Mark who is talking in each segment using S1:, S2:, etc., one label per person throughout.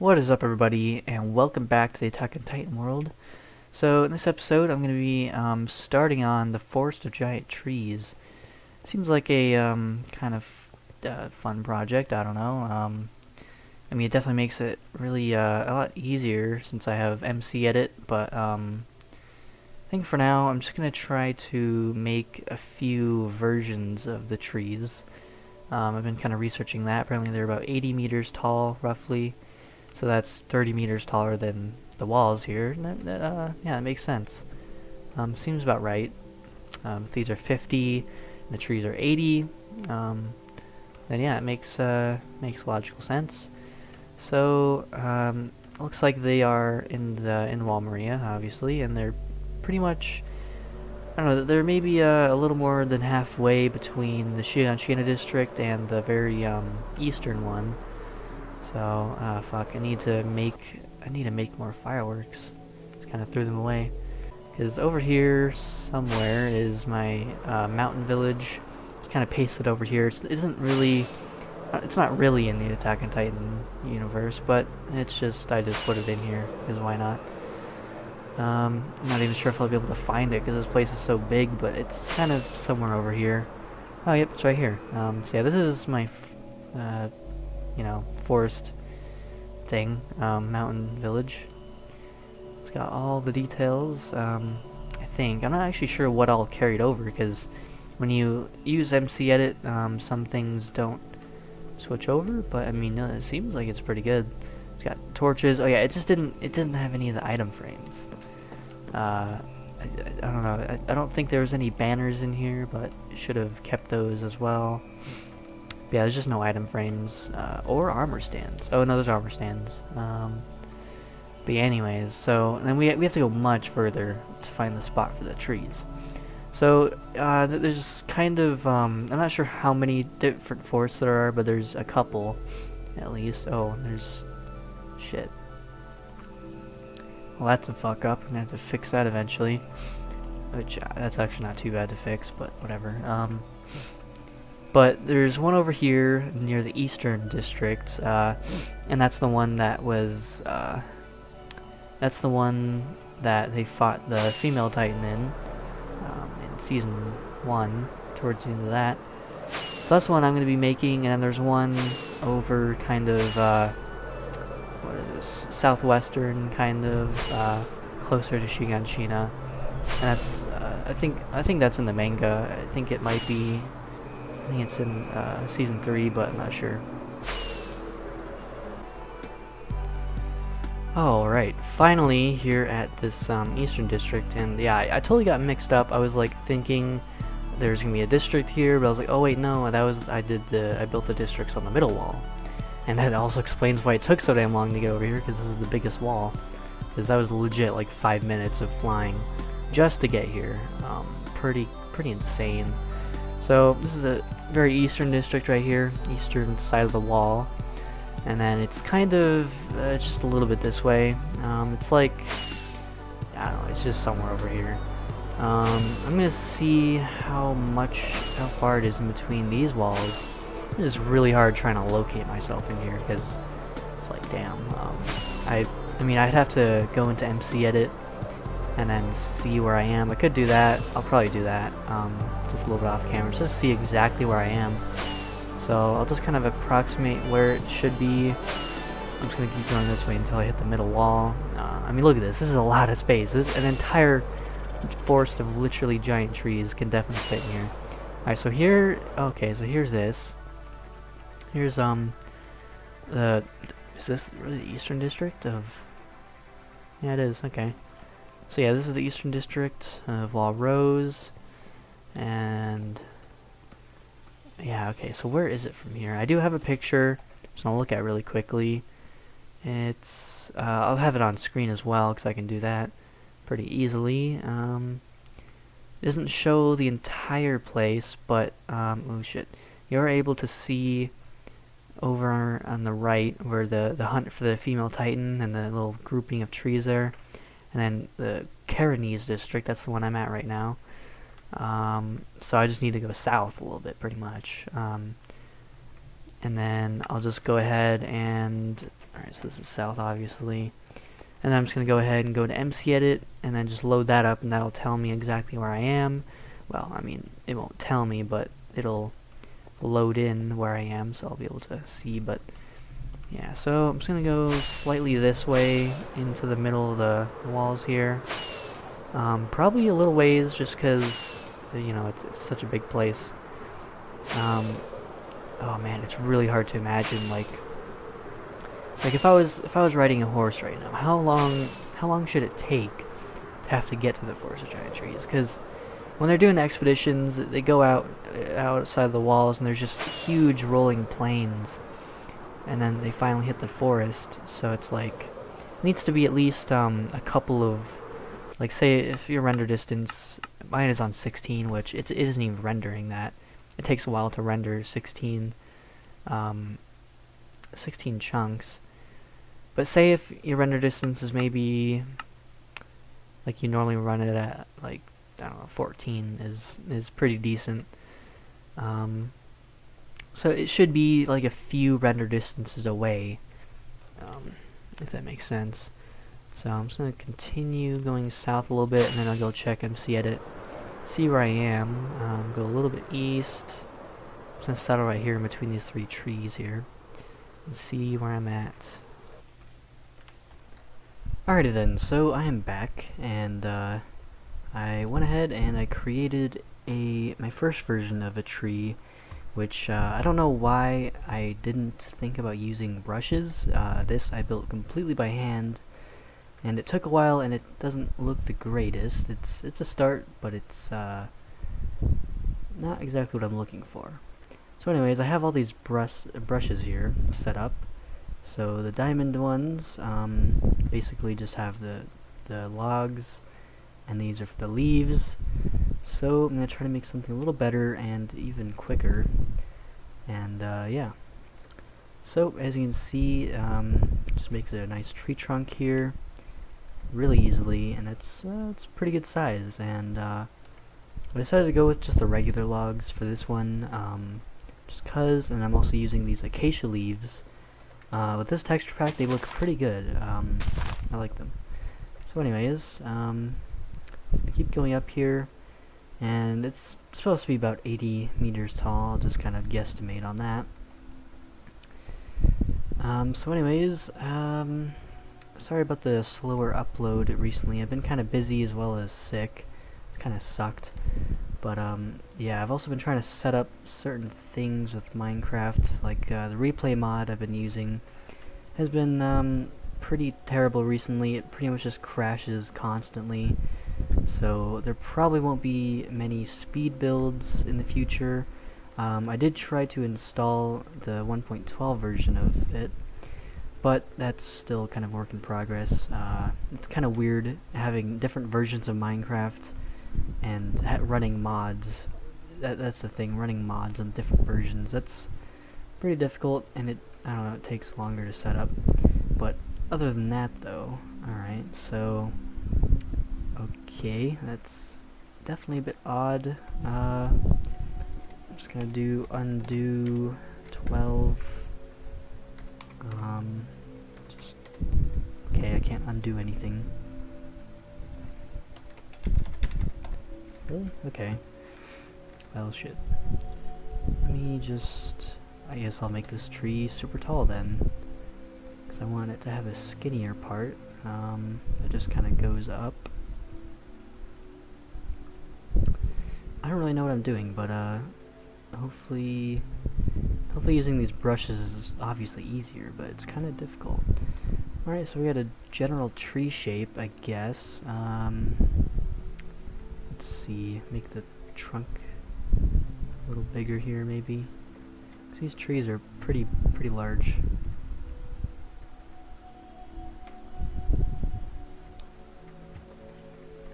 S1: What is up, everybody, and welcome back to the Attack on Titan world. So in this episode I'm going to be starting on the Forest of Giant Trees. Seems like a kind of fun project, I don't know. I mean, it definitely makes it really a lot easier since I have MC Edit, but I think for now I'm just going to try to make a few versions of the trees. I've been kind of researching that. Apparently they're about 80 meters tall, roughly. So that's 30 meters taller than the walls here. Yeah, that makes sense. Seems about right. If these are 50 and the trees are 80, then yeah, it makes logical sense. So looks like they are in Wall Maria, obviously, and they're pretty much, I don't know, they're maybe a little more than halfway between the Shiganshina district and the very eastern one. So, fuck, I need to make more fireworks. Just kind of threw them away. Because over here somewhere is my mountain village. It's kind of pasted over here. It isn't really, it's not really in the Attack on Titan universe, but it's just, I just put it in here, because why not? I'm not even sure if I'll be able to find it, because this place is so big, but it's kind of somewhere over here. Oh, yep, it's right here. So yeah, this is my, forest thing, mountain village. It's got all the details, I think. I'm not actually sure what all carried over, because when you use MC Edit, some things don't switch over, but I mean, it seems like it's pretty good. It's got torches. Oh yeah, it didn't have any of the item frames. I don't know, I don't think there was any banners in here, but it should have kept those as well. But yeah, there's just no item frames, or armor stands. Oh no, there's armor stands. But yeah, anyways, so then we have to go much further to find the spot for the trees. So there's kind of, I'm not sure how many different forests there are, but there's a couple, at least. Oh, there's, shit. Well, that's a fuck up. I'm gonna have to fix that eventually. Which, that's actually not too bad to fix, but whatever. But there's one over here near the Eastern District, and that's the one that was, that's the one that they fought the female Titan in Season 1, towards the end of that. So that's the one I'm going to be making, and then there's one over kind of, what is this, southwestern, kind of, closer to Shiganshina. And that's, I think that's in the manga. I think it might be, I think it's in Season 3, but I'm not sure. Oh, right. Finally, here at this Eastern District, and yeah, I totally got mixed up. I was like thinking there's gonna be a district here, but I was like, oh wait, no, that was, I built the districts on the middle wall. And that also explains why it took so damn long to get over here, because this is the biggest wall. Because that was legit like 5 minutes of flying just to get here. Pretty insane. So this is the very eastern district right here, eastern side of the wall, and then it's kind of just a little bit this way. It's like, I don't know, it's just somewhere over here. I'm gonna see how far it is in between these walls. It is really hard trying to locate myself in here, because it's like, damn. I mean, I'd have to go into MC Edit and then see where I am. I could do that. I'll probably do that, just a little bit off camera, just to see exactly where I am. So I'll just kind of approximate where it should be. I'm just going to keep going this way until I hit the middle wall. I mean, look at this. This is a lot of space. This, an entire forest of literally giant trees can definitely fit in here. Alright, so here, okay, so here's this. Here's, is this really the Eastern District of, yeah, it is, okay. So yeah, this is the Eastern District of Wall Rose, and yeah, okay, so where is it from here? I do have a picture, so I'll look at it really quickly. It's, I'll have it on screen as well, because I can do that pretty easily. It doesn't show the entire place, but, oh shit, you're able to see over on the right where the hunt for the female Titan and the little grouping of trees there. And then the Caranese district, that's the one I'm at right now. So I just need to go south a little bit, pretty much. and then I'll just go ahead and, alright, so this is south obviously, and then I'm just going to go ahead and go to MC Edit, and then just load that up, and that'll tell me exactly where I am. Well, I mean, it won't tell me, but it'll load in where I am, so I'll be able to see. But yeah, so I'm just going to go slightly this way into the middle of the walls here. Probably a little ways, just because, you know, it's such a big place. Oh man, it's really hard to imagine, like if I was riding a horse right now, how long should it take to have to get to the forest of giant trees? Because when they're doing expeditions, they go outside the walls, and there's just huge rolling plains, and then they finally hit the forest. So it's like it needs to be at least a couple of, like, say if your render distance, mine is on 16, which it isn't even rendering that. It takes a while to render 16 chunks. But say if your render distance is maybe, like, you normally run it at, like, I don't know, 14 is pretty decent. So it should be like a few render distances away, if that makes sense. So I'm just going to continue going south a little bit, and then I'll go check MC Edit, see where I am, go a little bit east. I'm just going to settle right here in between these three trees here, and see where I'm at. Alrighty then, so I am back, and I went ahead and I created my first version of a tree, which I don't know why I didn't think about using brushes. This I built completely by hand, and it took a while, and it doesn't look the greatest. It's a start, but it's not exactly what I'm looking for. So anyways, I have all these brushes here set up. So the diamond ones basically just have the logs, and these are for the leaves. So I'm going to try to make something a little better and even quicker. And yeah. So as you can see, just makes a nice tree trunk here really easily, and it's pretty good size. And I decided to go with just the regular logs for this one, just cause, and I'm also using these acacia leaves. With this texture pack, they look pretty good. I like them. So anyways, I keep going up here, and it's supposed to be about 80 meters tall. I'll just kind of guesstimate on that. So anyways, sorry about the slower upload recently. I've been kind of busy as well as sick. It's kind of sucked. But yeah, I've also been trying to set up certain things with Minecraft, like the replay mod I've been using has been pretty terrible recently. It pretty much just crashes constantly, so there probably won't be many speed builds in the future. I did try to install the 1.12 version of it, but that's still kind of work in progress. It's kind of weird having different versions of Minecraft and running mods. That's the thing, running mods on different versions. That's pretty difficult, and I don't know, it takes longer to set up. But other than that though, alright, so okay, that's definitely a bit odd. I'm just gonna do undo 12. Just okay, I can't undo anything. Really? Okay. Well, shit. Let me just, I guess I'll make this tree super tall then, because I want it to have a skinnier part. It just kind of goes up. I don't really know what I'm doing, but hopefully using these brushes is obviously easier, but it's kind of difficult. Alright, so we got a general tree shape, I guess. Let's see, make the trunk a little bigger here maybe, because these trees are pretty large.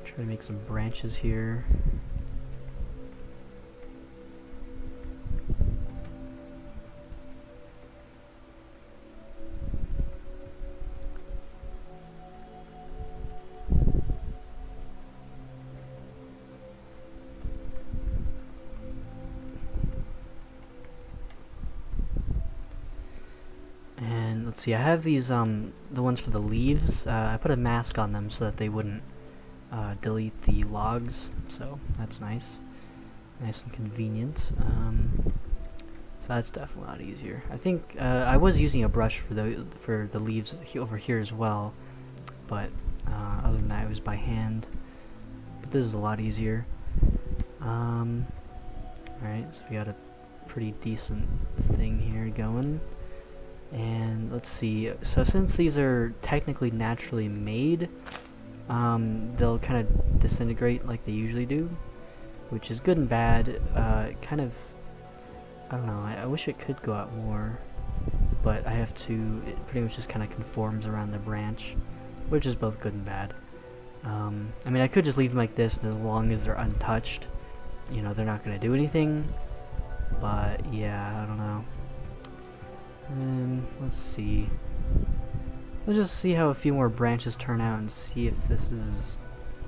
S1: Try to make some branches here. let's see. I have these the ones for the leaves. I put a mask on them so that they wouldn't delete the logs. So that's nice, nice and convenient. So that's definitely a lot easier. I think I was using a brush for the leaves over here as well, but other than that, it was by hand. But this is a lot easier. Alright, so we got a pretty decent thing here going. And let's see, so since these are technically naturally made, they'll kind of disintegrate like they usually do, which is good and bad. Kind of, I don't know, I wish it could go out more, but I have to, it pretty much just kind of conforms around the branch, which is both good and bad. I mean, I could just leave them like this, and as long as they're untouched, you know, they're not going to do anything, but yeah, I don't know. And let's see. Let's just see how a few more branches turn out and see if this is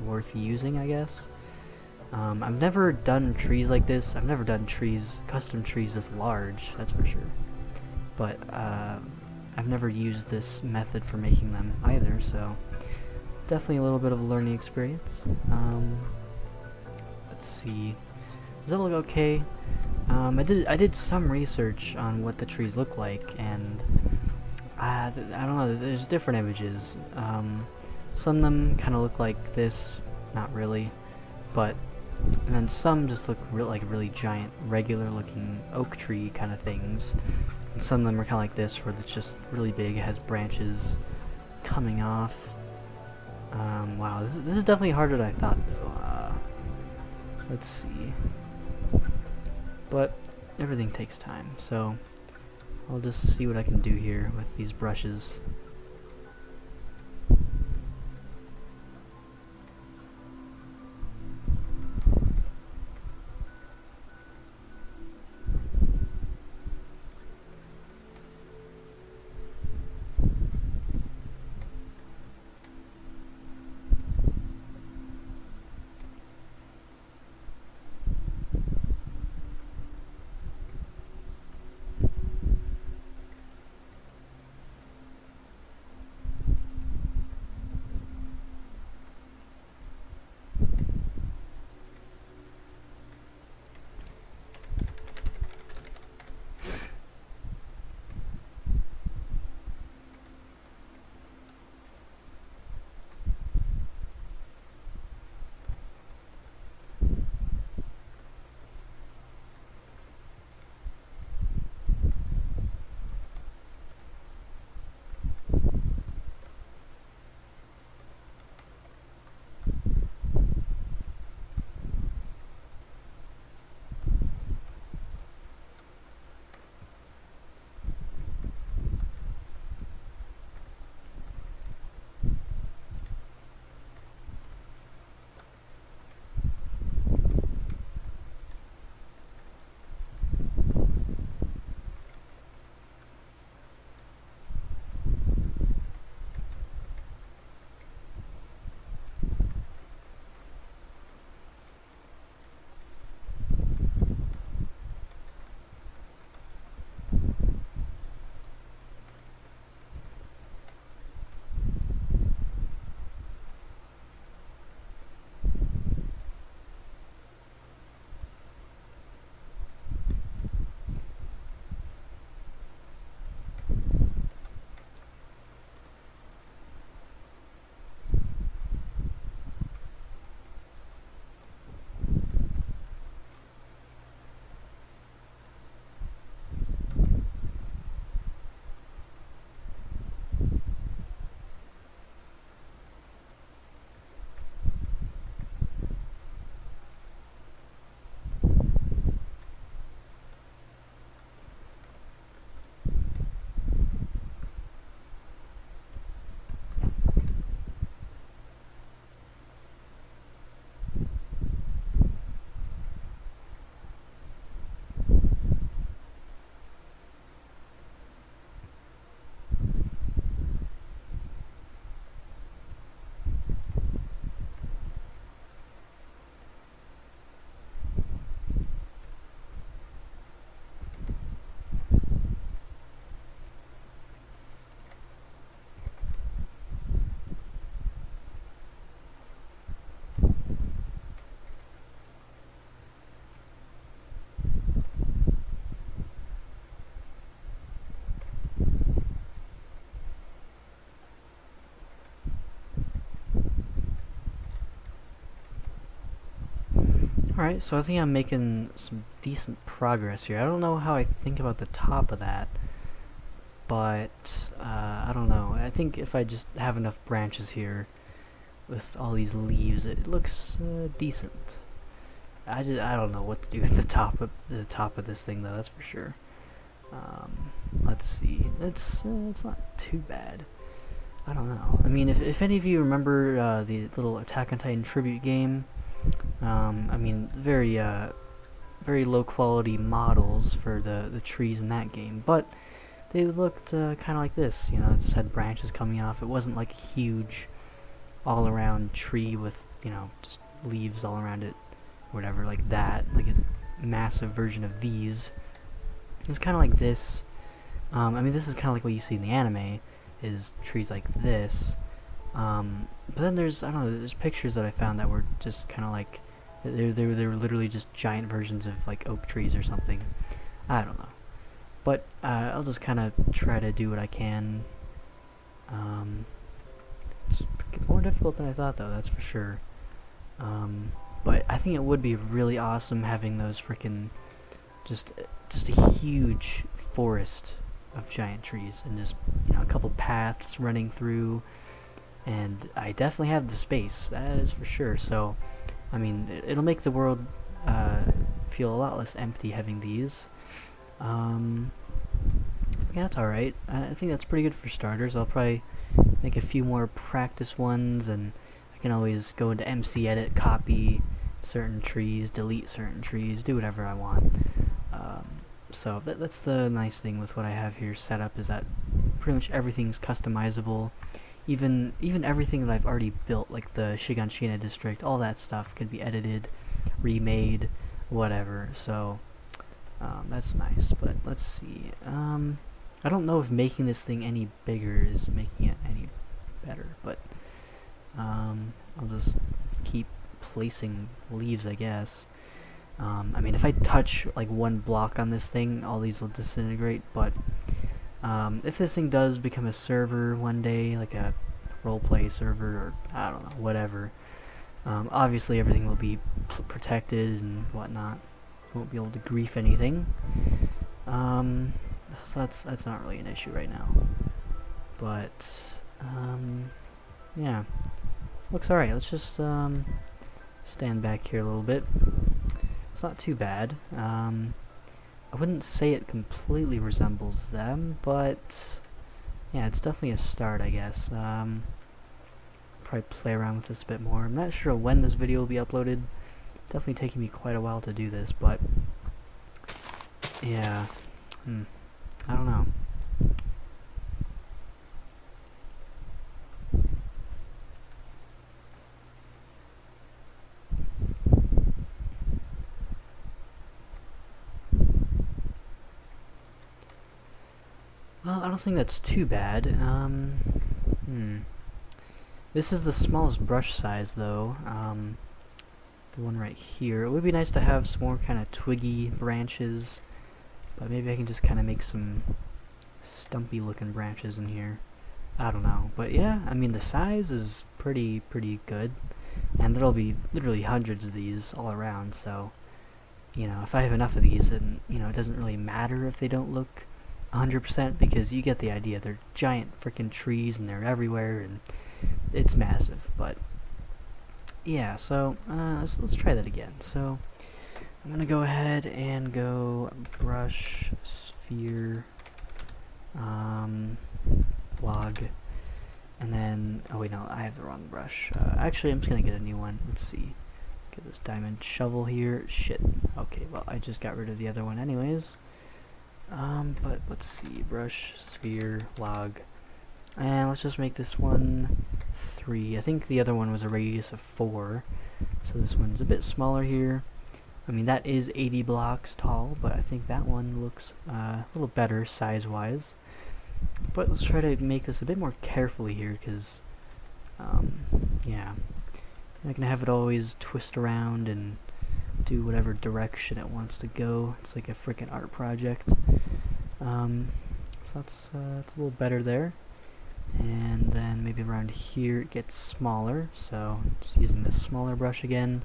S1: worth using, I guess. I've never done trees like this. I've never done custom trees this large, that's for sure. But I've never used this method for making them either, so definitely a little bit of a learning experience. Let's see. Does that look okay? I did some research on what the trees look like, and I don't know, there's different images. Some of them kind of look like this, not really, but and then some just look like really giant, regular-looking oak tree kind of things. And some of them are kind of like this, where it's just really big, it has branches coming off. Wow, this is definitely harder than I thought, though. Let's see. But everything takes time, so I'll just see what I can do here with these brushes. Alright, so I think I'm making some decent progress here. I don't know how I think about the top of that, but I don't know. I think if I just have enough branches here with all these leaves, it looks decent. I don't know what to do with the top of this thing though. That's for sure. Let's see. It's not too bad. I don't know. I mean, if any of you remember the little Attack on Titan tribute game, I mean, very low quality models for the trees in that game, but they looked kind of like this. You know, it just had branches coming off. It wasn't like a huge all around tree with, you know, just leaves all around it, whatever, like that, like a massive version of these. It was kind of like this. I mean, this is kind of like what you see in the anime, is trees like this. But then there's, I don't know, there's pictures that I found that were just kind of like, they were literally just giant versions of like oak trees or something. I don't know. But I'll just kind of try to do what I can. It's more difficult than I thought though, that's for sure. But I think it would be really awesome having those freaking just a huge forest of giant trees and just, you know, a couple paths running through, and I definitely have the space, that is for sure. So I mean, it'll make the world feel a lot less empty having these. Yeah, that's alright. I think that's pretty good for starters. I'll probably make a few more practice ones, and I can always go into MC Edit, copy certain trees, delete certain trees, do whatever I want. So that's the nice thing with what I have here set up, is that pretty much everything's customizable. Even everything that I've already built, like the Shiganshina district, all that stuff can be edited, remade, whatever. So that's nice. But let's see. I don't know if making this thing any bigger is making it any better, but I'll just keep placing leaves, I guess. I mean, if I touch like one block on this thing, all these will disintegrate, but if this thing does become a server one day, like a roleplay server, or I don't know, whatever, obviously everything will be protected and whatnot. Won't be able to grief anything. So that's not really an issue right now. But yeah, looks alright. Let's just stand back here a little bit. It's not too bad. I wouldn't say it completely resembles them, but yeah, it's definitely a start, I guess. Probably play around with this a bit more. I'm not sure when this video will be uploaded. Definitely taking me quite a while to do this, but yeah, I don't know. Well, I don't think that's too bad. This is the smallest brush size, though. The one right here. It would be nice to have some more kind of twiggy branches, but maybe I can just kind of make some stumpy looking branches in here. I don't know, but yeah, I mean the size is pretty good, and there'll be literally hundreds of these all around, so you know, if I have enough of these, then you know, it doesn't really matter if they don't look 100%, because you get the idea. They're giant freaking trees and they're everywhere and it's massive. But yeah, so let's try that again. So I'm gonna go ahead and go brush, sphere, log, and then, oh wait, no, I have the wrong brush. Actually, I'm just gonna get a new one. Let's see. Get this diamond shovel here. Shit. Okay, well, I just got rid of the other one anyways. But let's see. Brush, sphere, log, and let's just make this one 3. I think the other one was a radius of 4, so this one's a bit smaller here. I mean, that is 80 blocks tall, but I think that one looks a little better size-wise. But let's try to make this a bit more carefully here, because, yeah, I'm not gonna have it always twist around and do whatever direction it wants to go. It's like a freaking art project. So that's a little better there. And then maybe around here it gets smaller, so just using this smaller brush again.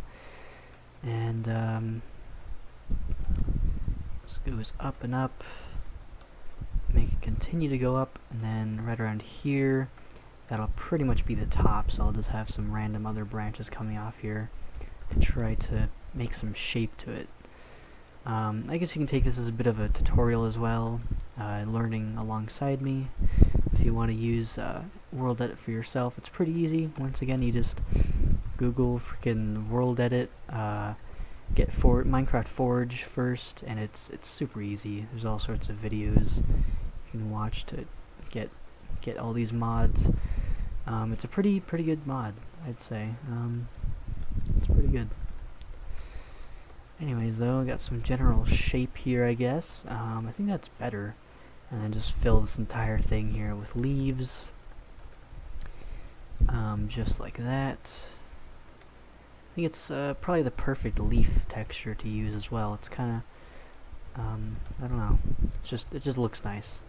S1: And this goes up and up. Make it continue to go up, and then right around here, that'll pretty much be the top, so I'll just have some random other branches coming off here to try to make some shape to it. I guess you can take this as a bit of a tutorial as well, learning alongside me. If you want to use World Edit for yourself, it's pretty easy. Once again, you just Google freaking World Edit, get Minecraft Forge first, and it's super easy. There's all sorts of videos you can watch to get all these mods. It's a pretty good mod, I'd say. It's pretty good. Anyways, though, I got some general shape here, I guess. I think that's better. And then just fill this entire thing here with leaves. Just like that. I think it's probably the perfect leaf texture to use as well. It's kind of, I don't know. It just looks nice.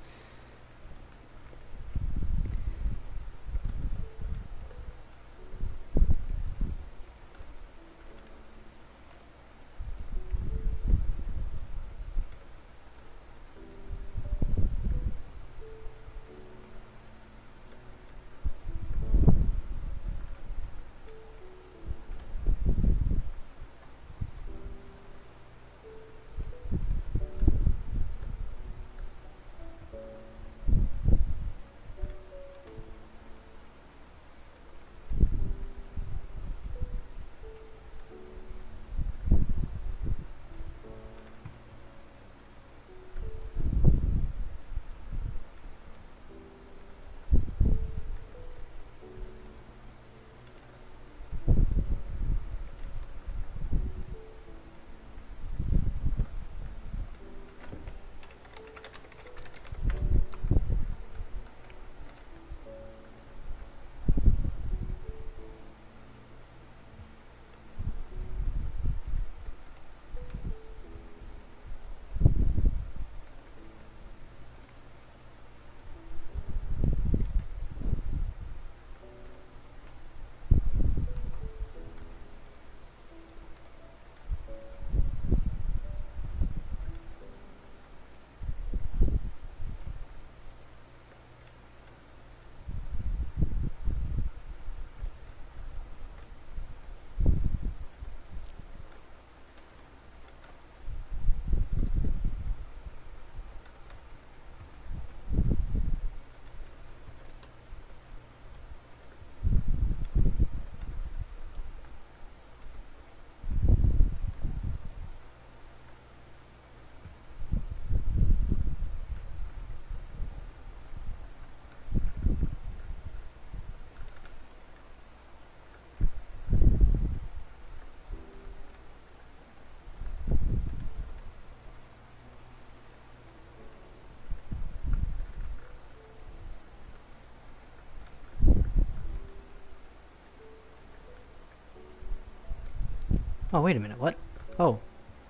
S1: Oh, wait a minute, what? Oh,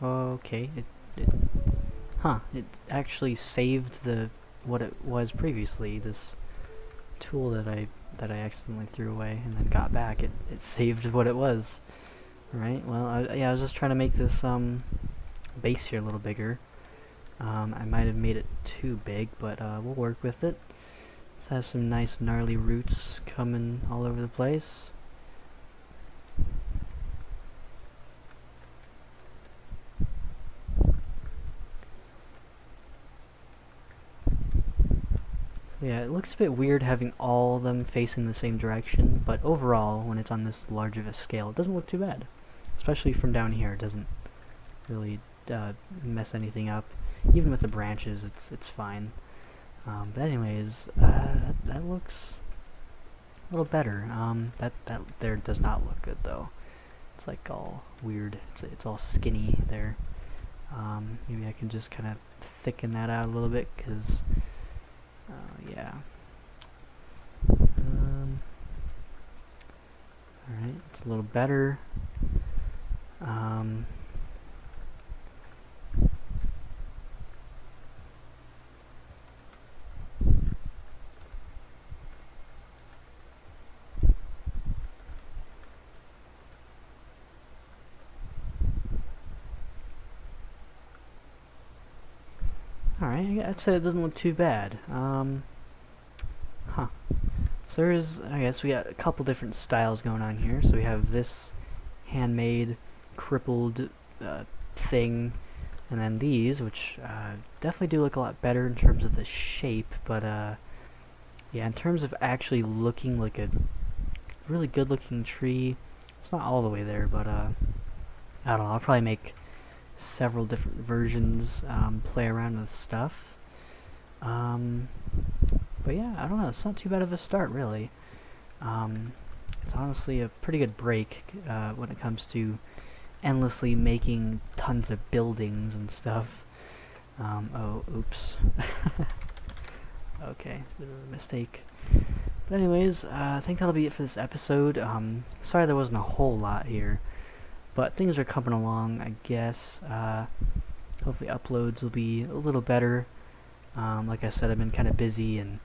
S1: okay, it actually saved what it was previously, this tool that I accidentally threw away and then got back. It saved what it was. Right, well, yeah, I was just trying to make this, base here a little bigger. I might have made it too big, but, we'll work with it. This has some nice gnarly roots coming all over the place. Yeah, it looks a bit weird having all of them facing the same direction, but overall, when it's on this large of a scale, it doesn't look too bad. Especially from down here, it doesn't really mess anything up. Even with the branches, it's fine. But anyways, that looks a little better. That there does not look good though. It's like all weird. It's all skinny there. Maybe I can just kind of thicken that out a little bit, because yeah. Alright, it's a little better. I'd say it doesn't look too bad. Huh. So there's, I guess we got a couple different styles going on here. So we have this handmade, crippled thing, and then these, which definitely do look a lot better in terms of the shape, but yeah, in terms of actually looking like a really good looking tree, it's not all the way there, but I don't know, I'll probably make several different versions, play around with stuff. But yeah, I don't know, it's not too bad of a start, really. It's honestly a pretty good break when it comes to endlessly making tons of buildings and stuff. Oh, oops. Okay, bit of a mistake. But anyways, I think that'll be it for this episode. Sorry there wasn't a whole lot here, but things are coming along, I guess. Hopefully uploads will be a little better. Like I said, I've been kind of busy, and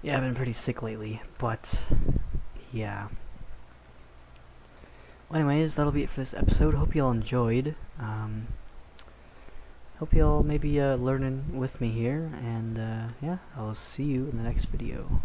S1: yeah, I've been pretty sick lately, but yeah. Well, anyways, that'll be it for this episode. Hope you all enjoyed. Hope you all maybe learning with me here, and yeah, I'll see you in the next video.